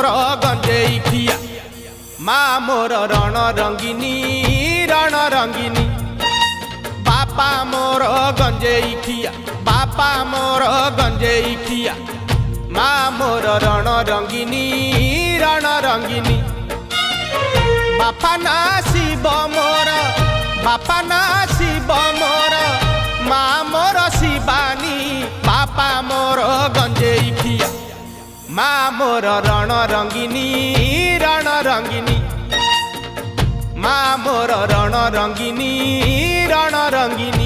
मोर गंजेई खिया माँ मोर रण रंगिनी रण रंगिनी बापा मोर गंजेई खिया बापा मोर गंजेई खिया माँ मोर रण रंगिनी रण रंगिनी बापा ना शिव मोर बापा ना शिव मोर माँ मोर शिवानी बापा मोर गंजेई खिया माँ मोर रण रंगिनी रण रंगिनी माँ मोर रण रंगिनी रण रंगिनी।